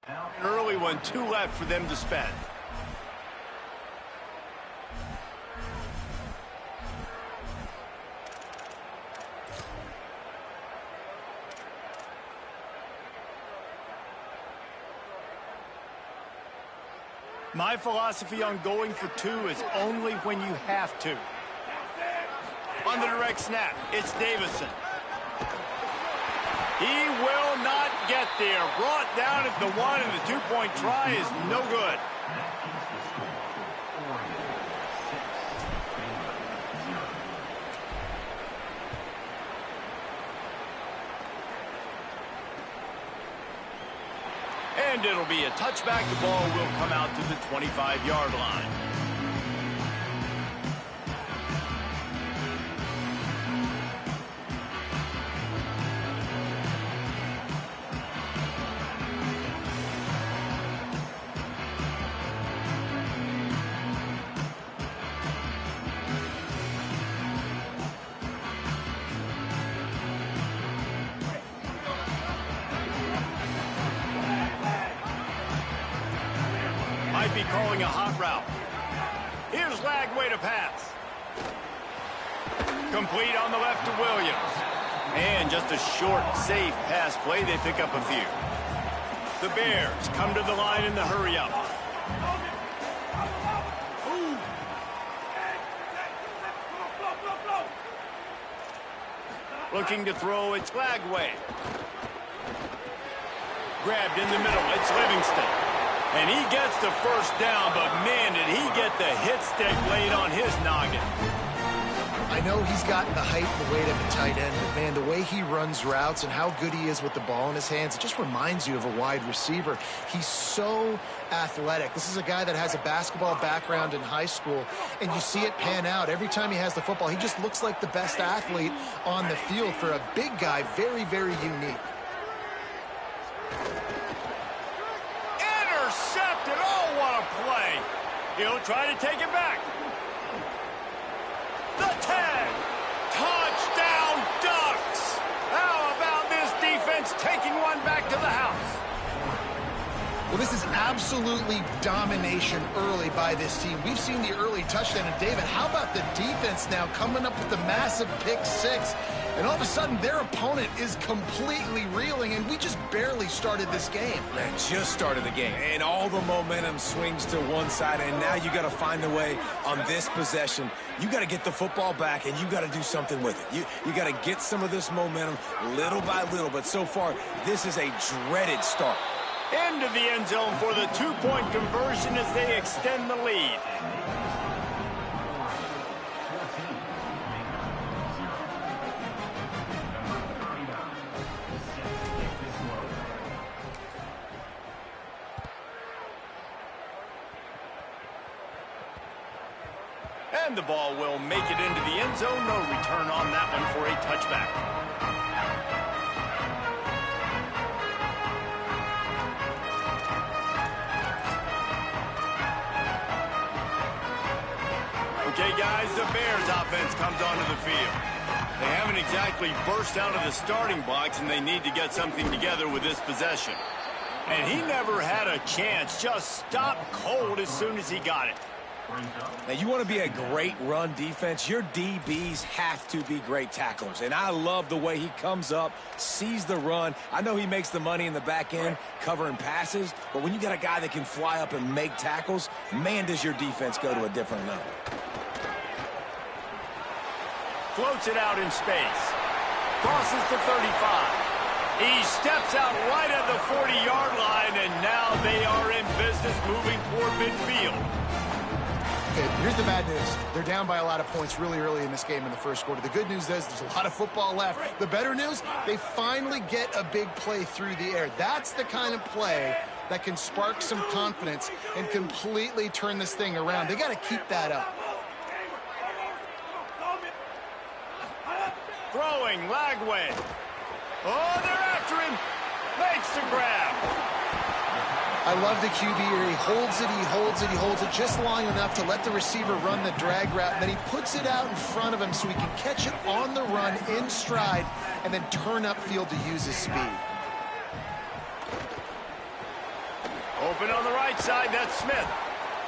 An early one, 2 left for them to spend. My philosophy on going for 2 is only when you have to. On the direct snap, it's Davison. He will not get there. Brought down at the 1, and the 2-point try is no good. And it'll be a touchback. The ball will come out to the 25-yard line. Might be calling a hot route. Here's Lagway to pass. Complete on the left to Williams. And just a short, safe pass play. They pick up a few. The Bears come to the line in the hurry-up. Looking to throw, it's Lagway. Grabbed in the middle, it's Livingston. And he gets the first down, but man, did he get the hit stick laid on his noggin. I know he's got the height and the weight of a tight end, but man, the way he runs routes and how good he is with the ball in his hands, it just reminds you of a wide receiver. He's so athletic. This is a guy that has a basketball background in high school, and you see it pan out. Every time he has the football, he just looks like the best athlete on the field. For a big guy, very, very unique. Intercepted! Oh, what a play! He'll try to take it back. The 10. Touchdown Ducks! How about this defense taking one back to the house? Well, this is absolutely domination early by this team. We've seen the early touchdown. And David, how about the defense now coming up with the massive pick six? And all of a sudden, their opponent is completely reeling, and we just barely started this game. Man, just started the game, and all the momentum swings to one side, and now you got to find a way on this possession. You got to get the football back, and you got to do something with it. You got to get some of this momentum little by little, but so far, this is a dreaded start. Into the end zone for the 2-point conversion as they extend the lead. And the ball will make it into the end zone. No return on that one for a touchback. Okay, guys, the Bears offense comes onto the field. They haven't exactly burst out of the starting blocks, and they need to get something together with this possession. And he never had a chance. Just stopped cold as soon as he got it. Now, you want to be a great run defense, your DBs have to be great tacklers. And I love the way he comes up, sees the run. I know he makes the money in the back end covering passes, but when you got a guy that can fly up and make tackles, man, does your defense go to a different level. Floats it out in space. Crosses the 35. He steps out right at the 40-yard line, and now they are in business moving toward midfield. Okay, here's the bad news. They're down by a lot of points really early in this game in the first quarter. The good news is there's a lot of football left. The better news, they finally get a big play through the air. That's the kind of play that can spark some confidence and completely turn this thing around. They got to keep that up. Throwing, Lagway. Oh, they're after him. Makes the grab. I love the QB here. He holds it, he holds it, he holds it just long enough to let the receiver run the drag route, and then he puts it out in front of him so he can catch it on the run in stride and then turn upfield to use his speed. Open on the right side, that's Smith.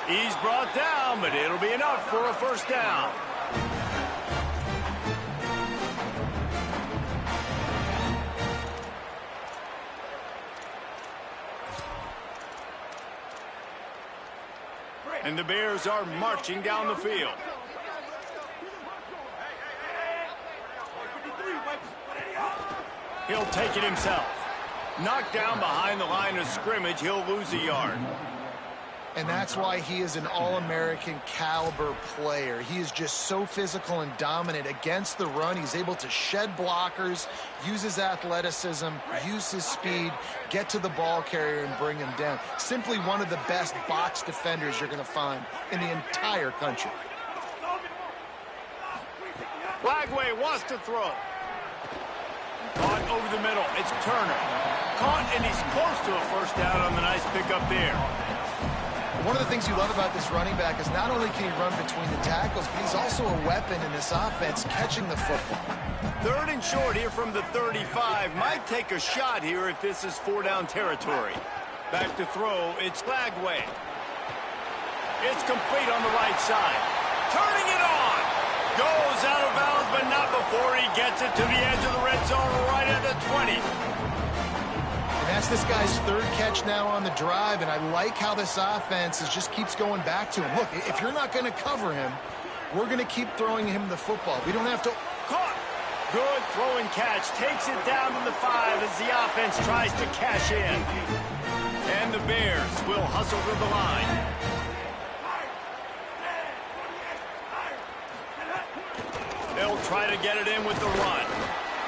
He's brought down, but it'll be enough for a first down. And the Bears are marching down the field. He'll take it himself. Knocked down behind the line of scrimmage, he'll lose a yard. And that's why he is an All-American caliber player. He is just so physical and dominant against the run. He's able to shed blockers, use his athleticism, use his speed, get to the ball carrier and bring him down. Simply one of the best box defenders you're going to find in the entire country. Lagway wants to throw. Caught over the middle. It's Turner. Caught, and he's close to a first down on the nice pickup there. One of the things you love about this running back is not only can he run between the tackles, but he's also a weapon in this offense catching the football. 3rd and short here from the 35. Might take a shot here if this is 4-down territory. Back to throw, it's Lagway. It's complete on the right side. Turning it on. Goes out of bounds, but not before he gets it to the edge of the red zone right at the 20. And that's this guy's 3rd catch now on the drive, and I like how this offense just keeps going back to him. Look, if you're not going to cover him, we're going to keep throwing him the football. We don't have to... Caught! Good throw and catch. Takes it down to the 5 as the offense tries to cash in. And the Bears will hustle to the line. They'll try to get it in with the run.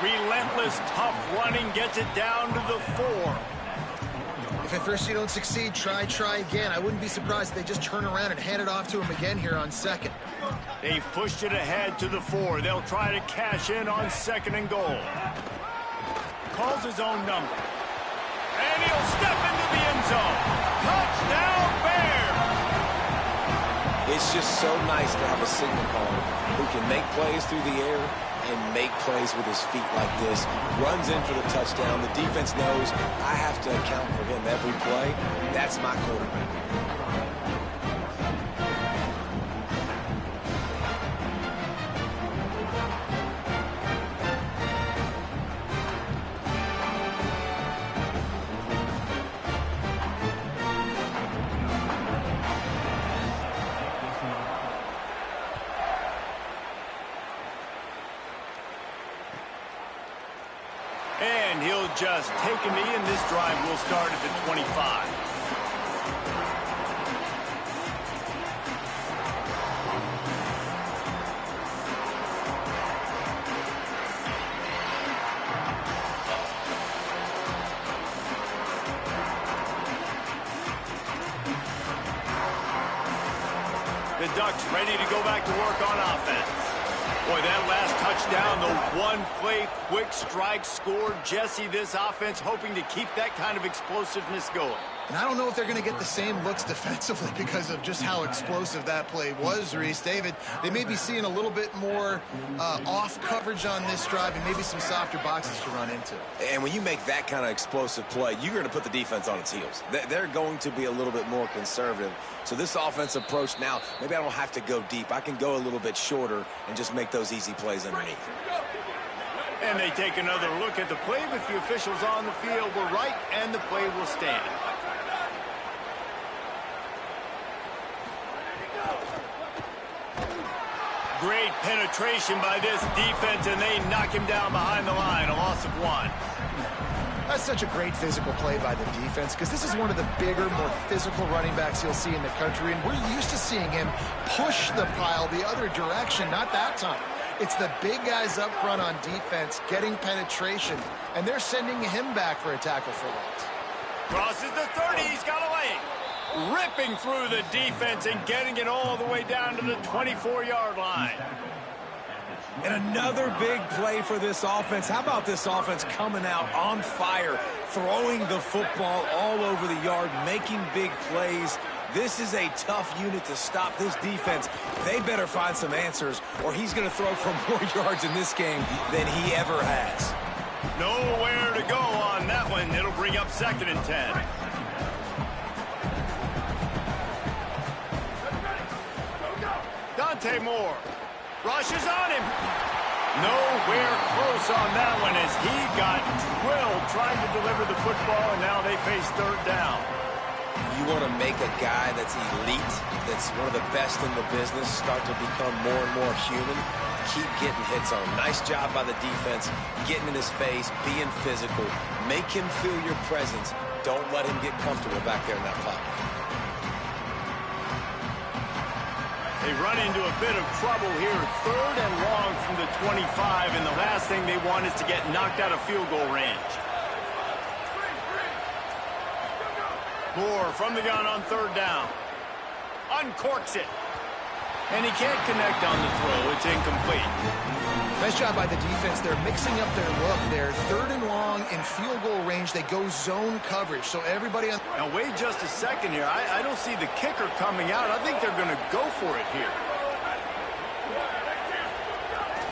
Relentless, tough running gets it down to the 4. If at first you don't succeed, try again. I wouldn't be surprised if they just turn around and hand it off to him again here on 2nd. They've pushed it ahead to the 4. They'll try to cash in on 2nd and goal. Calls his own number. And he'll step into the end zone. Touchdown, Bears! It's just so nice to have a signal caller who can make plays through the air and make plays with his feet like this. Runs in for the touchdown. The defense knows I have to account for him every play. That's my quarterback. And he'll just take a knee, and this drive will start at the 25. The Ducks ready to go back to work on offense. Boy, that last touchdown, the one-play quick strike scored. Jesse, this offense hoping to keep that kind of explosiveness going. And I don't know if they're going to get the same looks defensively because of just how explosive that play was, Reese. David, they may be seeing a little bit more off coverage on this drive and maybe some softer boxes to run into. And when you make that kind of explosive play, you're going to put the defense on its heels. They're going to be a little bit more conservative. So this offense approach now, maybe I don't have to go deep. I can go a little bit shorter and just make those easy plays underneath. And they take another look at the play, but the officials on the field were right, and the play will stand. Great penetration by this defense, and they knock him down behind the line, a loss of 1. That's such a great physical play by the defense because this is one of the bigger, more physical running backs you'll see in the country, and we're used to seeing him push the pile the other direction, not that time. It's the big guys up front on defense getting penetration, and they're sending him back for a tackle for loss. Crosses the 30, he's got a leg. Ripping through the defense and getting it all the way down to the 24-yard line. And another big play for this offense. How about this offense coming out on fire, throwing the football all over the yard, making big plays. This is a tough unit to stop this defense. They better find some answers, or he's going to throw for more yards in this game than he ever has. Nowhere to go on that one. It'll bring up 2nd and 10. Dante Moore. Rushes on him. Nowhere close on that one as he got drilled trying to deliver the football, and now they face third down. You want to make a guy that's elite, that's one of the best in the business, start to become more and more human. Keep getting hits on him. Nice job by the defense, getting in his face, being physical. Make him feel your presence. Don't let him get comfortable back there in that pocket. They run into a bit of trouble here. Third and long from the 25, and the last thing they want is to get knocked out of field goal range. Moore from the gun on third down. Uncorks it. And he can't connect on the throw. It's incomplete. Nice job by the defense. They're mixing up their look. They're third and long in field goal range. They go zone coverage. So everybody on... Now, wait just a second here. I don't see the kicker coming out. I think they're going to go for it here.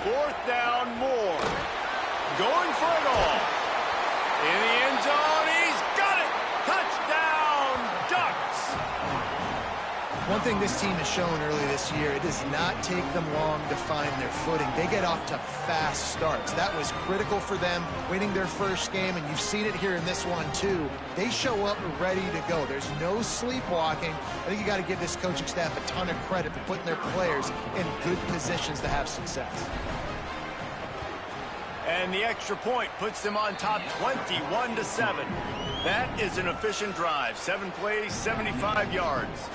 Fourth down, Moore. Going for it all. In the end zone, he's got it. Touchdown, Ducks. One thing this team has shown early this year, it does not take them long to find their footing. They get off to fast starts. That was critical for them winning their first game, and you've seen it here in this one too. They show up ready to go. There's no sleepwalking. I think you got to give this coaching staff a ton of credit for putting their players in good positions to have success. And the extra point puts them on top 21-7. That is an efficient drive. 7 plays, 75 yards.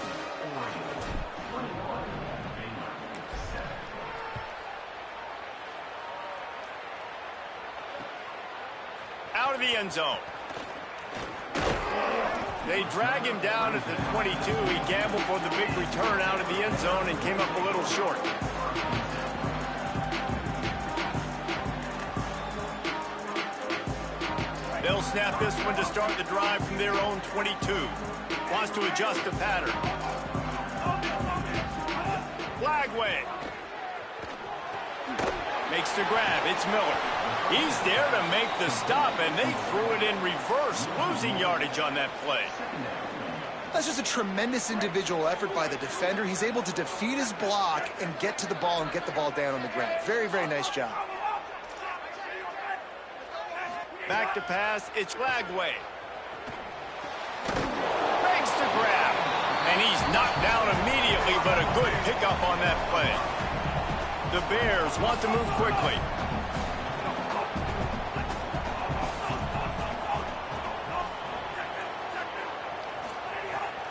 Out of the end zone. They drag him down at the 22. He gambled for the big return out of the end zone and came up a little short. They'll snap this one to start the drive from their own 22. Wants to adjust the pattern. Flagway. Makes the grab. It's Miller. He's there to make the stop, and they threw it in reverse, losing yardage on that play. That's just a tremendous individual effort by the defender. He's able to defeat his block and get to the ball and get the ball down on the ground. Very, very nice job. Back to pass, it's Flagway. Makes the grab. And he's knocked down immediately, but a good pickup on that play. The Bears want to move quickly.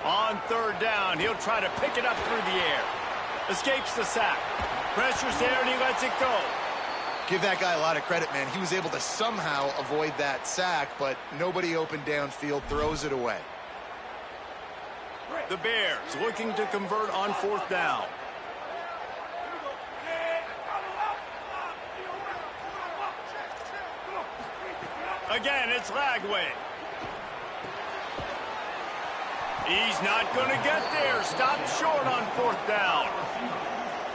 On third down, he'll try to pick it up through the air. Escapes the sack. Pressure's there, and he lets it go. Give that guy a lot of credit, man. He was able to somehow avoid that sack, but nobody open downfield, throws it away. The Bears looking to convert on fourth down. Again, it's Flagway. He's not going to get there. Stopped short on fourth down.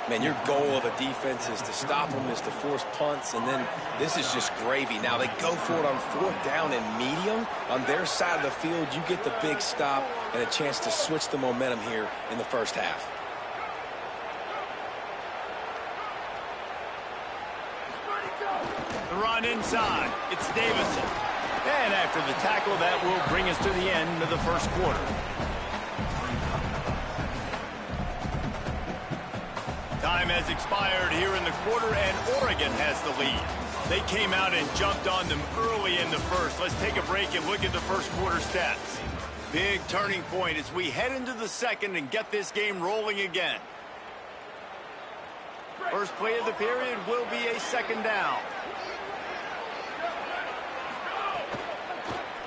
Man, your goal of a defense is to stop them, is to force punts, and then this is just gravy. Now they go for it on fourth down and medium. On their side of the field, you get the big stop and a chance to switch the momentum here in the first half. The run inside. It's Davison. And after the tackle, that will bring us to the end of the first quarter. Time has expired here in the quarter, and Oregon has the lead. They came out and jumped on them early in the first. Let's take a break and look at the first quarter stats. Big turning point as we head into the second and get this game rolling again. First play of the period will be a second down.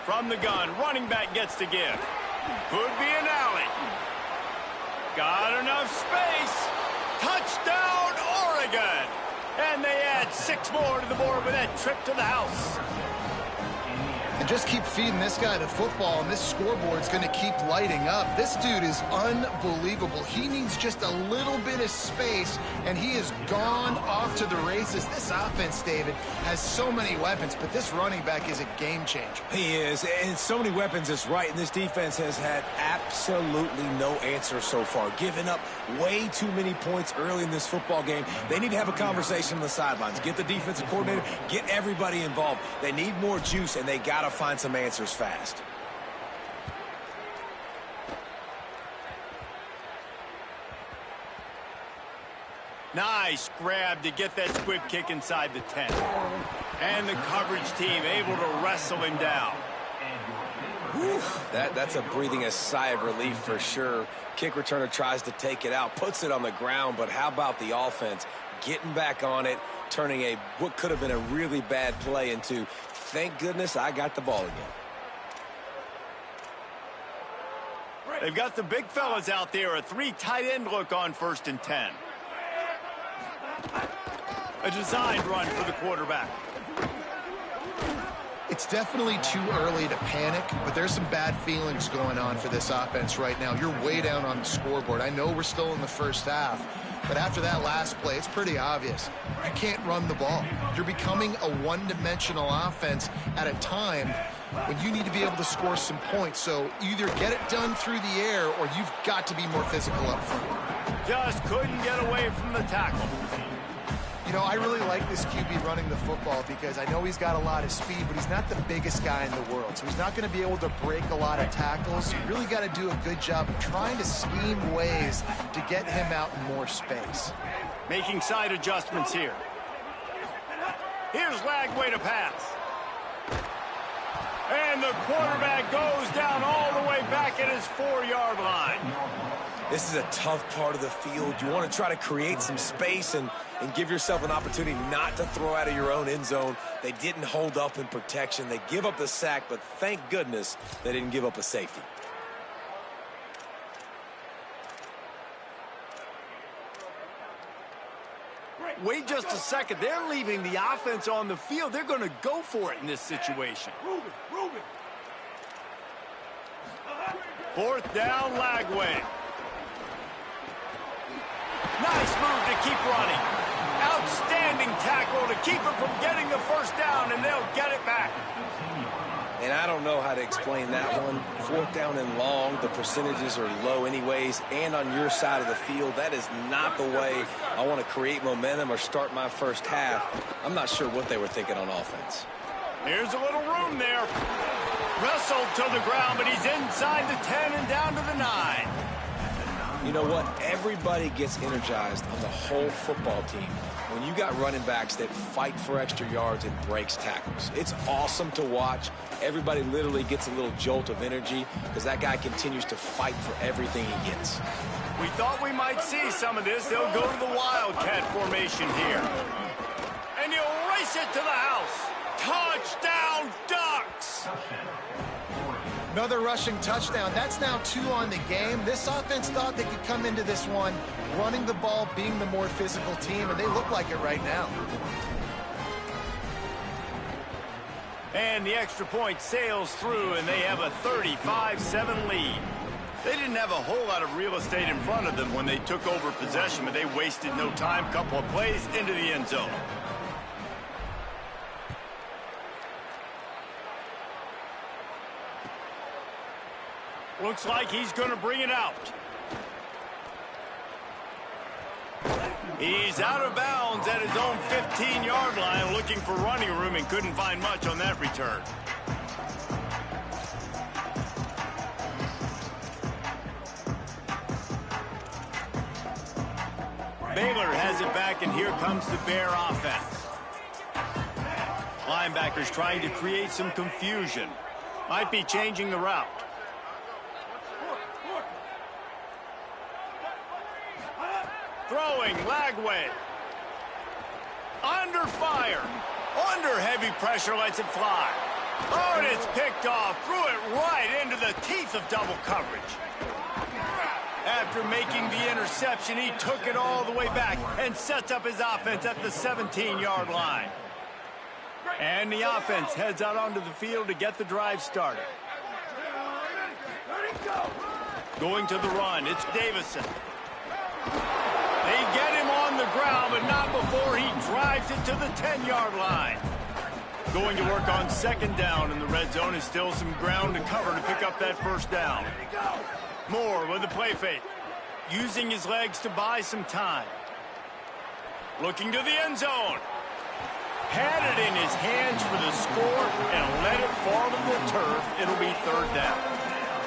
From the gun, running back gets to give. Could be an alley. Got enough space. Touchdown, Oregon! And they add 6 more to the board with that trip to the house. And just keep feeding this guy the football, and this scoreboard's going to keep lighting up. This dude is unbelievable. He needs just a little bit of space, and he is gone off to the races. This offense, David, has so many weapons, but this running back is a game changer. He is, and so many weapons is right, and this defense has had absolutely no answer so far, giving up way too many points early in this football game. They need to have a conversation on the sidelines, get the defensive coordinator, get everybody involved. They need more juice, and they got to find some answers fast. Nice grab to get that squib kick inside the 10. And the coverage team able to wrestle him down. Whew, that's a breathing a sigh of relief for sure. Kick returner tries to take it out, puts it on the ground, but how about the offense getting back on it, turning what could have been a really bad play into, thank goodness I got the ball again. They've got the big fellas out there, a 3 tight end look on 1st and 10. A designed run for the quarterback. It's definitely too early to panic, but there's some bad feelings going on for this offense right now. You're way down on the scoreboard. I know we're still in the first half, but after that last play, it's pretty obvious. You can't run the ball. You're becoming a one-dimensional offense at a time when you need to be able to score some points. So either get it done through the air or you've got to be more physical up front. Just couldn't get away from the tackle. You know, I really like this QB running the football because I know he's got a lot of speed, but he's not the biggest guy in the world. So he's not going to be able to break a lot of tackles. You really got to do a good job of trying to scheme ways to get him out in more space. Making side adjustments here. Here's Lagway to pass. And the quarterback goes down all the way back at his 4-yard line. This is a tough part of the field. You want to try to create some space and give yourself an opportunity not to throw out of your own end zone. They didn't hold up in protection. They give up the sack, but thank goodness they didn't give up a safety. Wait just a second. They're leaving the offense on the field. They're going to go for it in this situation. 4th down, Lagway. Nice move to keep running. Outstanding tackle to keep him from getting the 1st down, and they'll get it back. And I don't know how to explain that one. 4th down and long, the percentages are low anyways, and on your side of the field, that is not the way I want to create momentum or start my first half. I'm not sure what they were thinking on offense. Here's a little room there. Wrestled to the ground, but he's inside the 10 and down to the 9. You know what? Everybody gets energized on the whole football team when you got running backs that fight for extra yards and breaks tackles. It's awesome to watch. Everybody literally gets a little jolt of energy because that guy continues to fight for everything he gets. We thought we might see some of this. They'll go to the Wildcat formation here. And he'll race it to the house. Touchdown, Ducks! Another rushing touchdown. That's now 2 on the game. This offense thought they could come into this one running the ball, being the more physical team, and they look like it right now. And the extra point sails through, and they have a 35-7 lead. They didn't have a whole lot of real estate in front of them when they took over possession, but they wasted no time. Couple of plays into the end zone. Looks like he's going to bring it out. He's out of bounds at his own 15-yard line, looking for running room and couldn't find much on that return. Baylor has it back, and here comes the Bear offense. Linebackers trying to create some confusion. Might be changing the route. Throwing, Lagway. Under fire. Under heavy pressure, lets it fly. Oh, and it's picked off. Threw it right into the teeth of double coverage. After making the interception, he took it all the way back and sets up his offense at the 17-yard line. And the offense heads out onto the field to get the drive started. Going to the run, it's Davison. They get him on the ground, but not before he drives it to the 10-yard line. Going to work on second down in the red zone is still some ground to cover to pick up that first down. Moore with the play fake, using his legs to buy some time. Looking to the end zone. Had it in his hands for the score and let it fall to the turf. It'll be third down.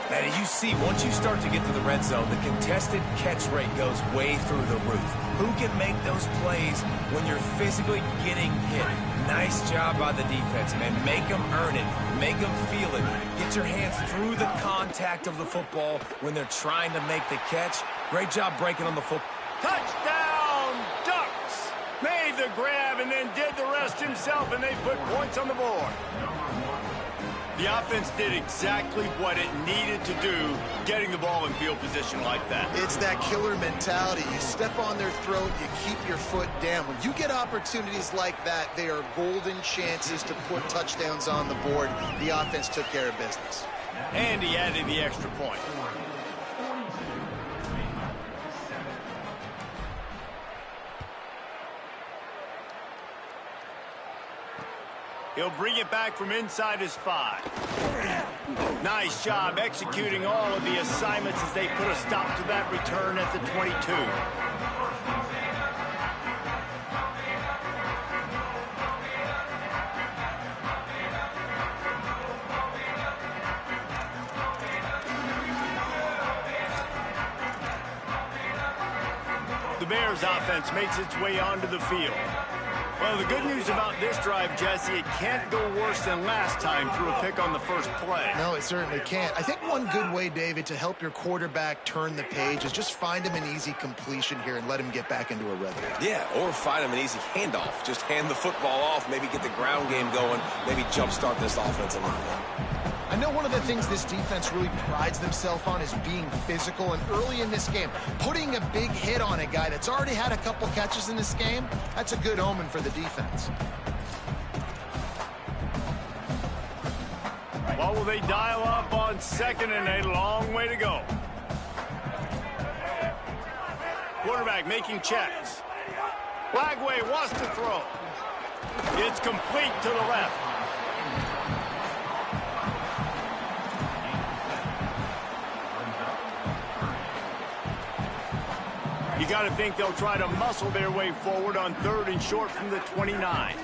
And you see, once you start to get to the red zone, the contested catch rate goes way through the roof. Who can make those plays when you're physically getting hit? Nice job by the defense, man. Make them earn it. Make them feel it. Get your hands through the contact of the football when they're trying to make the catch. Great job breaking on the football. Touchdown, Ducks! Made the grab and then did the rest himself, and they put points on the board. The offense did exactly what it needed to do, getting the ball in field position like that. It's that killer mentality. You step on their throat, you keep your foot down. When you get opportunities like that, they are golden chances to put touchdowns on the board. The offense took care of business. And he added the extra point. He'll bring it back from inside his 5. Nice job executing all of the assignments as they put a stop to that return at the 22. The Bears offense makes its way onto the field. Well, the good news about this drive, Jesse, it can't go worse than last time through a pick on the first play. No, it certainly can't. I think one good way, David, to help your quarterback turn the page is just find him an easy completion here and let him get back into a rhythm. Yeah, or find him an easy handoff. Just hand the football off, maybe get the ground game going, maybe jumpstart this offense a little bit. I know one of the things this defense really prides themselves on is being physical, and early in this game, putting a big hit on a guy that's already had a couple catches in this game, that's a good omen for the defense. Well, will they dial up on second and a long way to go? Quarterback making checks. Lagway wants to throw. It's complete to the left. You got to think they'll try to muscle their way forward on third and short from the 29.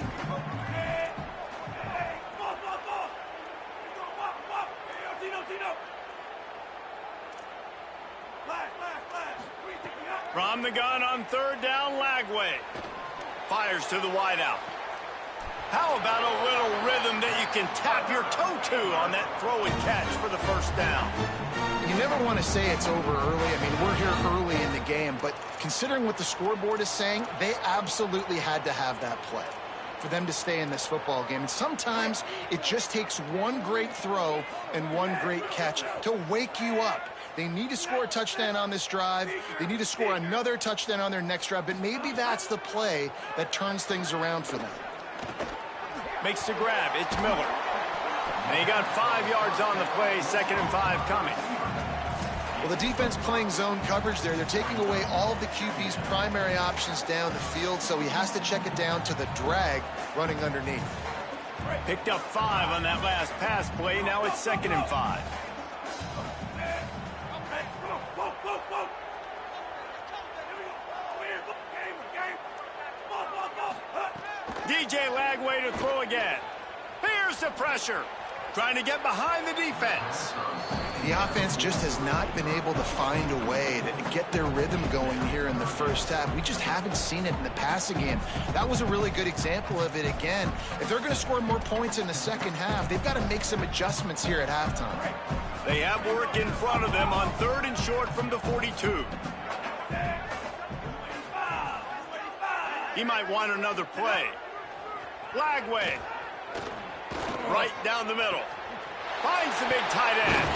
From the gun on third down, Lagway fires to the wideout. How about a little rhythm that you can tap your toe to on that throw and catch for the first down? You never want to say it's over early. I mean, we're here early in the game, but considering what the scoreboard is saying, they absolutely had to have that play for them to stay in this football game. And sometimes it just takes one great throw and one great catch to wake you up. They need to score a touchdown on this drive. They need to score another touchdown on their next drive, but maybe that's the play that turns things around for them. Makes the grab. It's Miller. And he got 5 yards on the play, 2nd and 5 coming. Well, the defense playing zone coverage there. They're taking away all of the QB's primary options down the field, so he has to check it down to the drag running underneath. Picked up 5 on that last pass play. Now it's 2nd and 5. DJ Lagway to throw again. Here's the pressure. Trying to get behind the defense. The offense just has not been able to find a way to get their rhythm going here in the first half. We just haven't seen it in the passing game. That was a really good example of it again. If they're going to score more points in the second half, they've got to make some adjustments here at halftime. They have work in front of them on third and short from the 42. He might want another play. Lagway. Right down the middle. Finds the big tight end.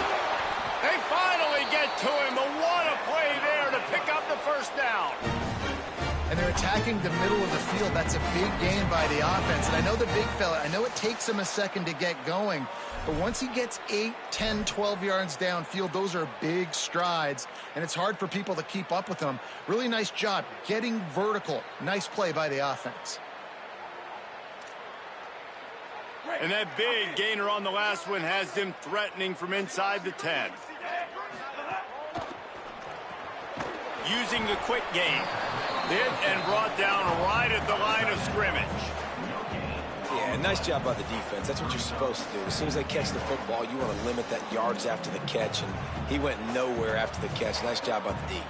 They finally get to him, but what a play there to pick up the first down. and they're attacking the middle of the field. That's a big gain by the offense. And I know the big fella, I know it takes him a second to get going, but once he gets 8, 10, 12 yards downfield, those are big strides, and it's hard for people to keep up with them. Really nice job getting vertical. Nice play by the offense. And that big gainer on the last one has them threatening from inside the 10. Using the quick game. Hit and brought down right at the line of scrimmage. Yeah, nice job by the defense. That's what you're supposed to do. As soon as they catch the football, you want to limit that yards after the catch, and he went nowhere after the catch. Nice job by the D.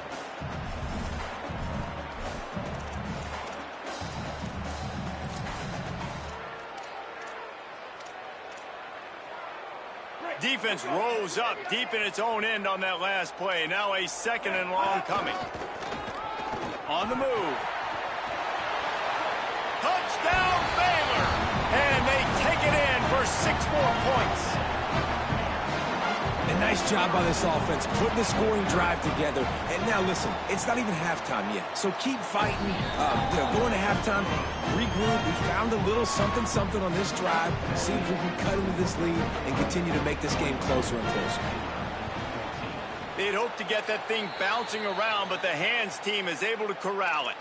Defense rose up deep in its own end on that last play. Now a 2nd and long coming. On the move. Touchdown Baylor! And they take it in for 6 more points. And nice job by this offense, putting the scoring drive together. And now listen, it's not even halftime yet. So keep fighting, going to halftime, regroup. We found a little something on this drive. See if we can cut into this lead and continue to make this game closer and closer. They'd hoped to get that thing bouncing around, but the hands team is able to corral it.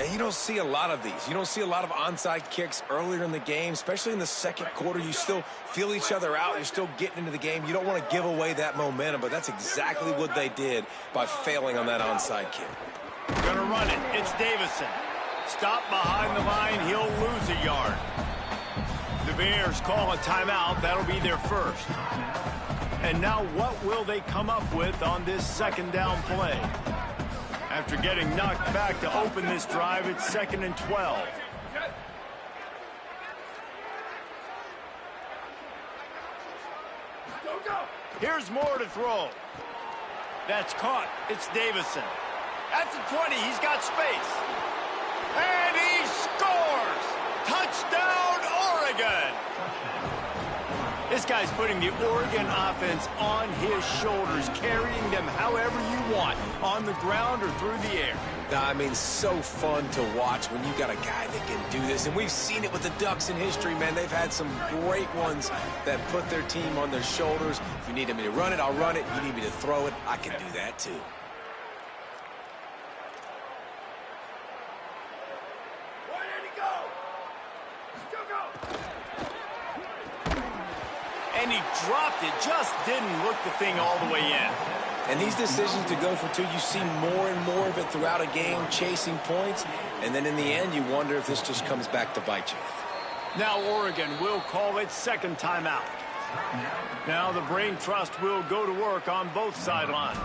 And you don't see a lot of these. You don't see a lot of onside kicks earlier in the game, especially in the second quarter. You still feel each other out. You're still getting into the game. You don't want to give away that momentum, but that's exactly what they did by failing on that onside kick. Gonna run it. It's Davison. Stop behind the line. He'll lose a yard. The Bears call a timeout. That'll be their first. And now what will they come up with on this 2nd down play? After getting knocked back to open this drive, it's 2nd and 12. Here's Moore to throw. That's caught. It's Davison. At the 20, he's got space. And he scores! Touchdown, Oregon! This guy's putting the Oregon offense on his shoulders, carrying them however you want, on the ground or through the air. I mean, so fun to watch when you got a guy that can do this. And we've seen it with the Ducks in history, man. They've had some great ones that put their team on their shoulders. If you need me to run it, I'll run it. You need me to throw it, I can do that too. And he dropped it, just didn't look the thing all the way in. And these decisions to go for 2, you see more and more of it throughout a game, chasing points. And then in the end, you wonder if this just comes back to bite you. Now Oregon will call its 2nd timeout. Now the Brain Trust will go to work on both sidelines.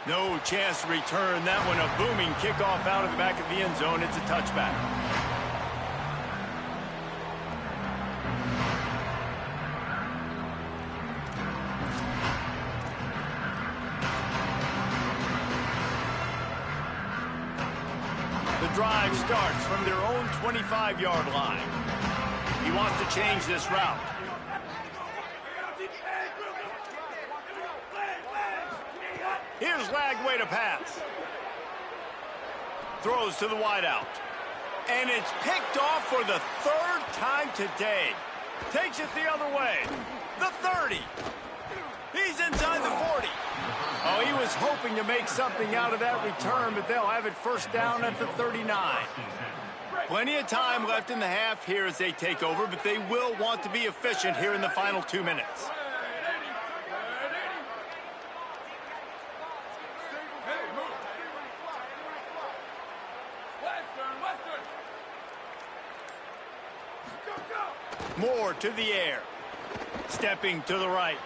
No chance to return that one. A booming kickoff out of the back of the end zone. It's a touchback. The drive starts from their own 25-yard line. He wants to change this route. Here's Lagway to pass. Throws to the wideout. And it's picked off for the 3rd time today. Takes it the other way. The 30. He's inside the 40. Oh, he was hoping to make something out of that return, but they'll have it 1st down at the 39. Plenty of time left in the half here as they take over, but they will want to be efficient here in the final 2 minutes. Moore to the air. Stepping to the right.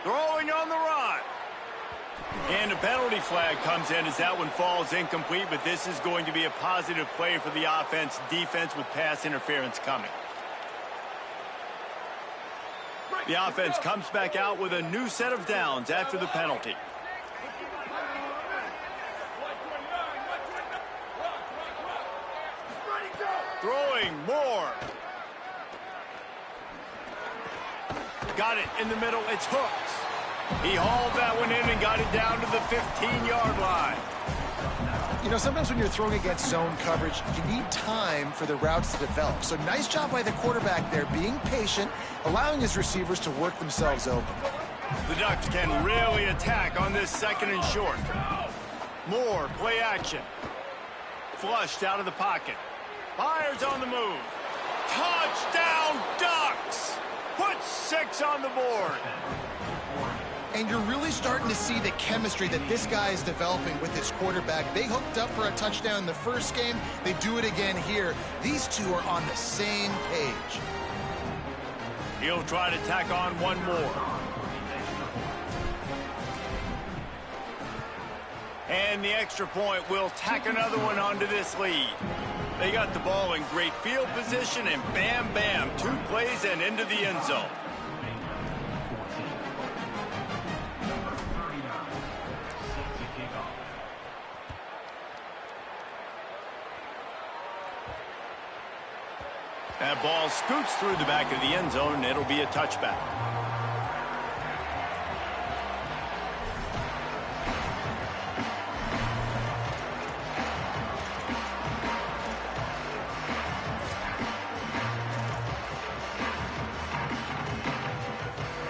Throwing on the run. And a penalty flag comes in as that one falls incomplete, but this is going to be a positive play for the offense. Defense with pass interference coming. The offense comes back out with a new set of downs after the penalty. Throwing Moore. got it in the middle. It's Hooks. He hauled that one in and got it down to the 15-yard line. You know, sometimes when you're throwing against zone coverage, you need time for the routes to develop. So nice job by the quarterback there, being patient, allowing his receivers to work themselves open. The Ducks can really attack on this 2nd and short. Moore, play action. Flushed out of the pocket. Fires on the move. Touchdown, Ducks! Put 6 on the board. And you're really starting to see the chemistry that this guy is developing with his quarterback. They hooked up for a touchdown in the first game. They do it again here. These two are on the same page. He'll try to tack on one more. And the extra point will tack another one onto this lead. They got the ball in great field position, and bam, bam, 2 plays and into the end zone. That ball scoots through the back of the end zone, and it'll be a touchback.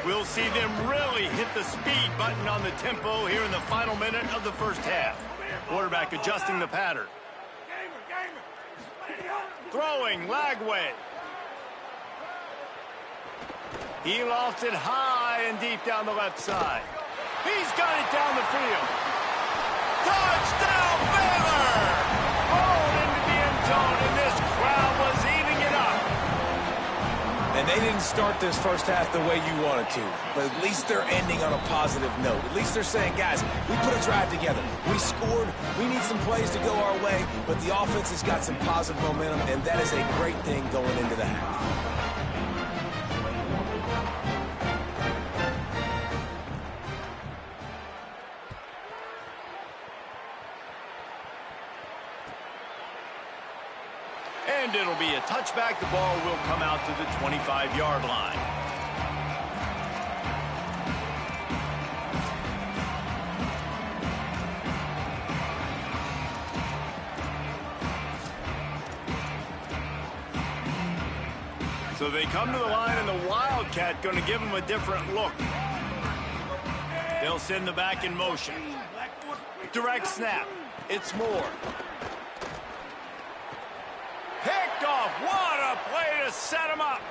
We'll see them really hit the speed button on the tempo here in the final minute of the first half. Quarterback adjusting the pattern. Throwing, Lagway. He lofts it high and deep down the left side. He's got it down the field. Touchdown, Baylor! Rolled into the end zone, and this crowd was eating it up. And they didn't start this first half the way you wanted to, but at least they're ending on a positive note. At least they're saying, guys, we put a drive together. We scored. We need some plays to go our way, but the offense has got some positive momentum, and that is a great thing going into the half. And it'll be a touchback. The ball will come out to the 25-yard line. So they come to the line, and the Wildcat going to give them a different look. They'll send the back in motion. Direct snap. It's Moore. Picked off. What a play to set him up.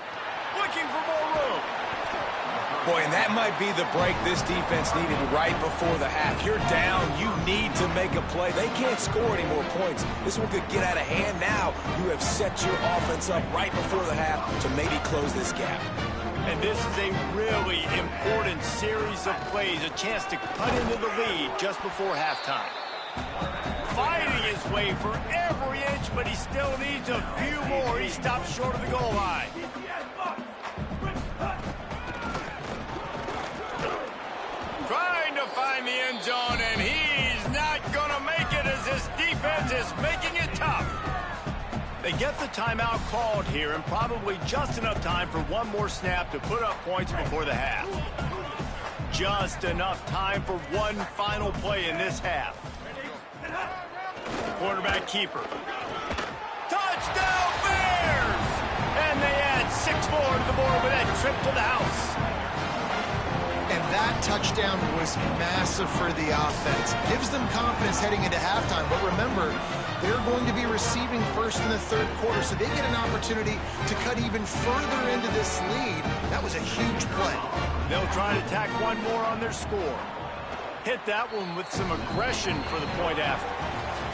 Looking for more room. Boy, and that might be the break this defense needed right before the half. You're down. You need to make a play. They can't score any more points. This one could get out of hand now. You have set your offense up right before the half to maybe close this gap. And this is a really important series of plays, a chance to cut into the lead just before halftime. Fighting his way for every inch, but he still needs a few more. He stops short of the goal line. Trying to find the end zone, and he's not going to make it as this defense is making it tough. They get the timeout called here, and probably just enough time for one more snap to put up points before the half. Just enough time for one final play in this half. Quarterback keeper. Touchdown Bears! And they add 6 more to the board with that trip to the house. And that touchdown was massive for the offense. Gives them confidence heading into halftime. But remember, they're going to be receiving first in the third quarter, so they get an opportunity to cut even further into this lead. That was a huge play. They'll try to tack one more on their score. Hit that one with some aggression for the point after.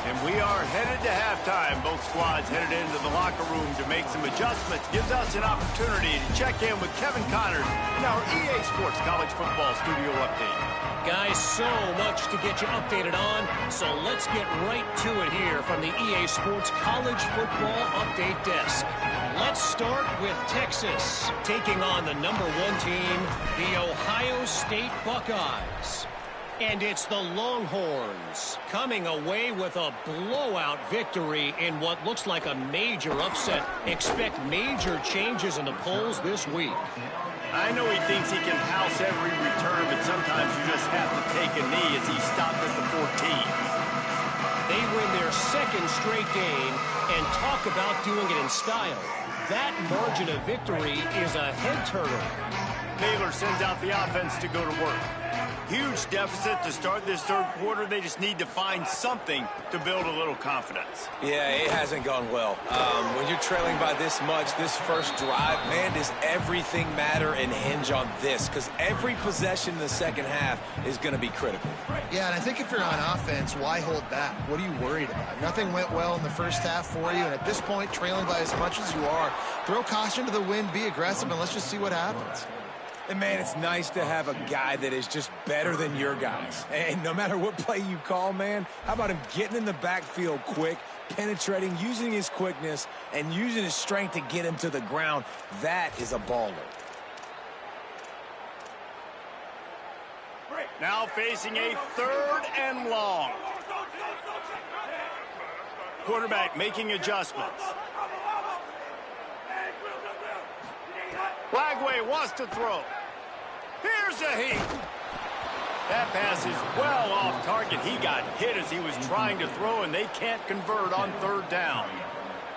And we are headed to halftime. Both squads headed into the locker room to make some adjustments. Gives us an opportunity to check in with Kevin Connors in our EA Sports College Football Studio Update. Guys, so much to get you updated on, so let's get right to it here from the EA Sports College Football Update Desk. Let's start with Texas, taking on the #1 team, the Ohio State Buckeyes. And it's the Longhorns coming away with a blowout victory in what looks like a major upset. Expect major changes in the polls this week. I know he thinks he can house every return, but sometimes you just have to take a knee as he stopped at the 14. They win their second straight game, and talk about doing it in style. That margin of victory is a head-turner. Baylor sends out the offense to go to work. Huge deficit to start this third quarter. They just need to find something to build a little confidence. Yeah, it hasn't gone well. When you're trailing by this much, this first drive, man, does everything matter and hinge on this? Because every possession in the second half is going to be critical. Yeah, and I think if you're on offense, why hold back? What are you worried about? Nothing went well in the first half for you, and at this point, trailing by as much as you are, throw caution to the wind, be aggressive, and let's just see what happens. And, man, it's nice to have a guy that is just better than your guys. And no matter what play you call, man, how about him getting in the backfield quick, penetrating, using his quickness, and using his strength to get him to the ground? That is a baller. Now facing a 3rd and long. Quarterback making adjustments. Flagway wants to throw. Here's a heat. That pass is well off target. He got hit as he was trying to throw, and they can't convert on 3rd down.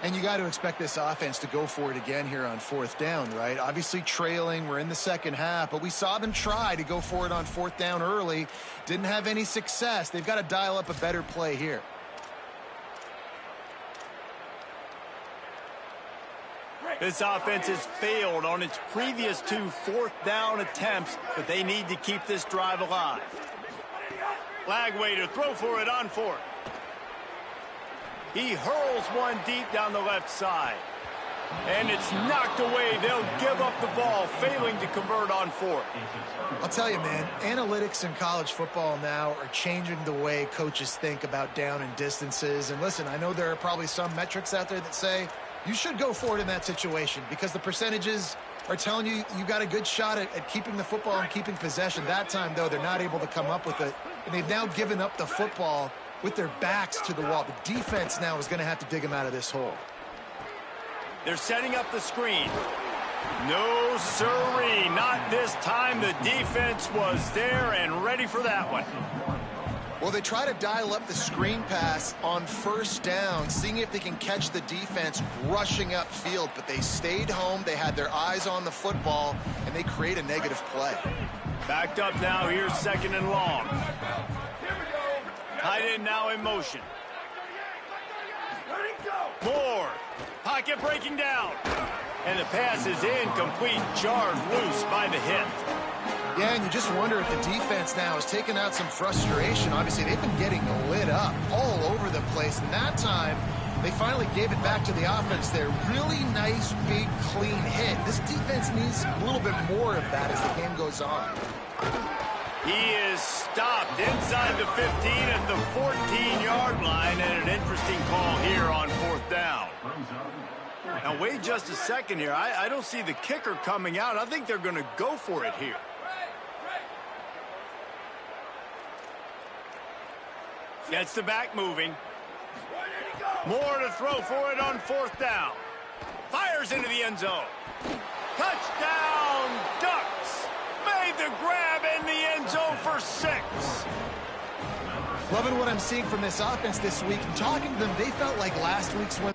And you got to expect this offense to go for it again here on 4th down, right? Obviously trailing, we're in the second half, but we saw them try to go for it on 4th down early. Didn't have any success. They've got to dial up a better play here. This offense has failed on its previous 2 4th down attempts, but they need to keep this drive alive. Flagway to throw for it on 4th. He hurls one deep down the left side. And it's knocked away. They'll give up the ball, failing to convert on 4th. I'll tell you, man, analytics in college football now are changing the way coaches think about down and distances. And listen, I know there are probably some metrics out there that say you should go for it in that situation because the percentages are telling you you got a good shot at keeping the football and keeping possession. That time, though, they're not able to come up with it. And they've now given up the football with their backs to the wall. The defense now is going to have to dig them out of this hole. They're setting up the screen. No, sirree, not this time. The defense was there and ready for that one. Well, they try to dial up the screen pass on 1st down, seeing if they can catch the defense rushing upfield, but they stayed home, they had their eyes on the football, and they create a negative play. Backed up now, here's 2nd and long. Tight end now in motion. Moore, pocket breaking down. And the pass is incomplete, jarred loose by the hit. Yeah, and you just wonder if the defense now has taken out some frustration. Obviously, they've been getting lit up all over the place. And that time, they finally gave it back to the offense there. Really nice, big, clean hit. This defense needs a little bit more of that as the game goes on. He is stopped inside the 15 at the 14-yard line, and an interesting call here on 4th down. Now, wait just a second here. I don't see the kicker coming out. I think they're going to go for it here. Gets the back moving. Moore to throw for it on 4th down. Fires into the end zone. Touchdown, Ducks. Made the grab in the end zone for 6. Loving what I'm seeing from this offense this week. And talking to them, they felt like last week's win.